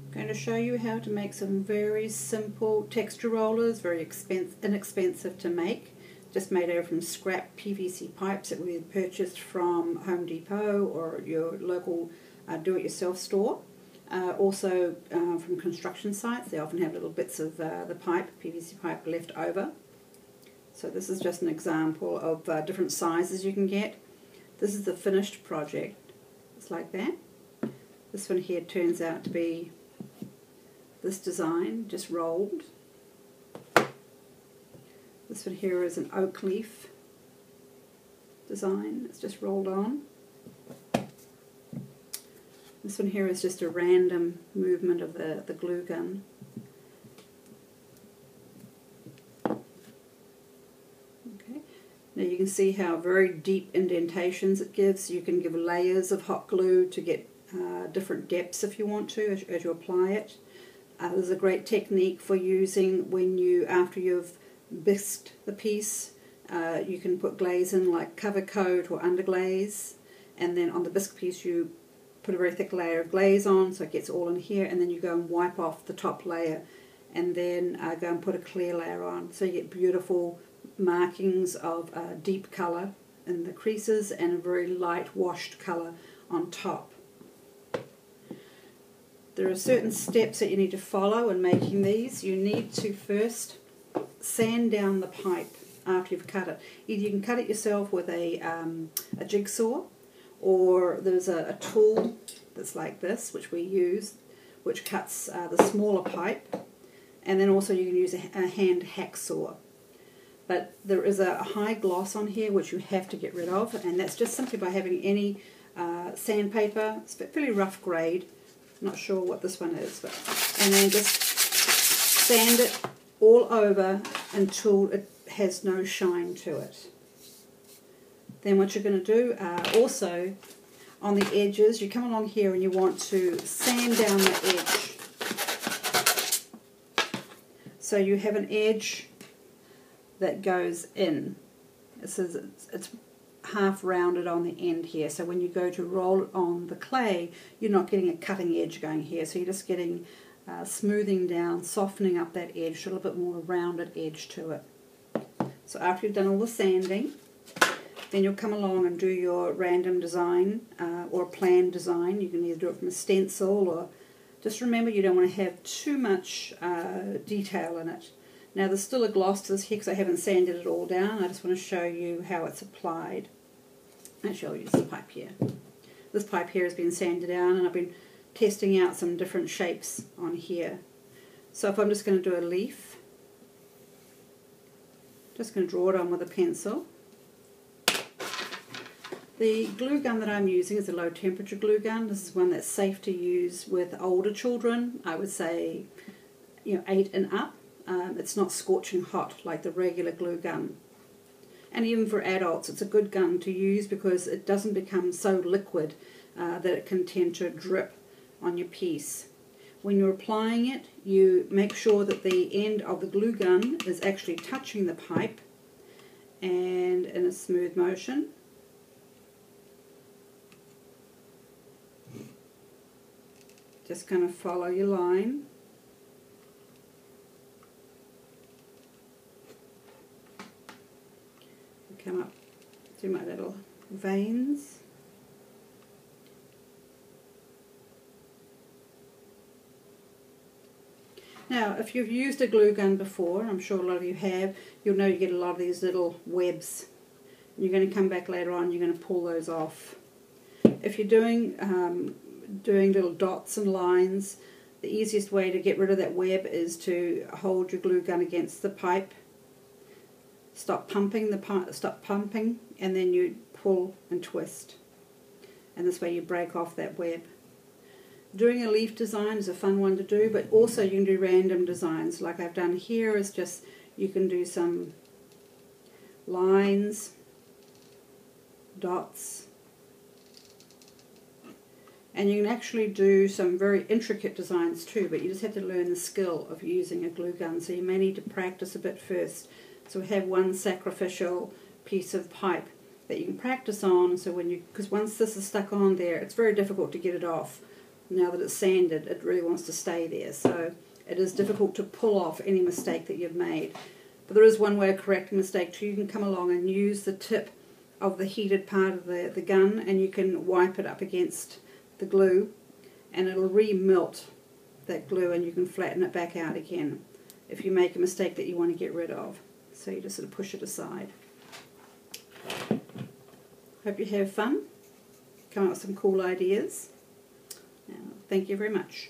I'm going to show you how to make some very simple texture rollers, very inexpensive to make. Just made out from scrap PVC pipes that we had purchased from Home Depot or your local do-it-yourself store. Also from construction sites, they often have little bits of the pipe, PVC pipe, left over. So this is just an example of different sizes you can get. This is the finished project. It's like that. This one here turns out to be this design, just rolled. This one here is an oak leaf design. It's just rolled on. This one here is just a random movement of the glue gun. Okay. Now you can see how very deep indentations it gives. You can give layers of hot glue to get different depths if you want to as you apply it. This is a great technique for using when after you've bisqued the piece. You can put glaze in, like cover coat or underglaze, and then on the bisque piece you put a very thick layer of glaze on so it gets all in here, and then you go and wipe off the top layer and then go and put a clear layer on, so you get beautiful markings of deep colour in the creases and a very light washed colour on top. There are certain steps that you need to follow in making these. You need to first sand down the pipe after you've cut it. Either you can cut it yourself with a jigsaw, or there's a tool that's like this, which we use, which cuts the smaller pipe, and then also you can use a hand hacksaw. But there is a high gloss on here which you have to get rid of, and that's just simply by having any sandpaper. It's a fairly rough grade. Not sure what this one is, and then just sand it all over until it has no shine to it. Then what you're going to do also on the edges, you come along here and you want to sand down the edge. So you have an edge that goes in. It's half rounded on the end here, so when you go to roll it on the clay, you're not getting a cutting edge going here, so you're just getting smoothing down, softening up that edge, a little bit more rounded edge to it. So after you've done all the sanding, then you'll come along and do your random design or planned design. You can either do it from a stencil, or just remember you don't want to have too much detail in it. Now there's still a gloss to this here because I haven't sanded it all down. I just want to show you how it's applied. Actually, I'll use the pipe here. This pipe here has been sanded down, and I've been testing out some different shapes on here. So if I'm just going to do a leaf, just going to draw it on with a pencil. The glue gun that I'm using is a low temperature glue gun. This is one that's safe to use with older children. I would say 8 and up. It's not scorching hot like the regular glue gun. And even for adults, it's a good gun to use because it doesn't become so liquid that it can tend to drip on your piece. When you're applying it, you make sure that the end of the glue gun is actually touching the pipe, and in a smooth motion. Just kind of follow your line. Come up to my little veins. Now, if you've used a glue gun before, I'm sure a lot of you have, you'll know you get a lot of these little webs. You're going to come back later on, you're going to pull those off. If you're doing little dots and lines, the easiest way to get rid of that web is to hold your glue gun against the pipe. Stop pumping, and then you pull and twist. And this way you break off that web. Doing a leaf design is a fun one to do, but also you can do random designs. Like I've done here is just, you can do some lines, dots, and you can actually do some very intricate designs too, but you just have to learn the skill of using a glue gun, so you may need to practice a bit first. So we have one sacrificial piece of pipe that you can practice on, so because once this is stuck on there, it's very difficult to get it off now that it's sanded, it really wants to stay there. So it is difficult to pull off any mistake that you've made. But there is one way of correcting mistakes. You can come along and use the tip of the heated part of the gun, and you can wipe it up against the glue, and it'll re-melt that glue, and you can flatten it back out again if you make a mistake that you want to get rid of. So you just sort of push it aside. Hope you have fun. Come up with some cool ideas. Thank you very much.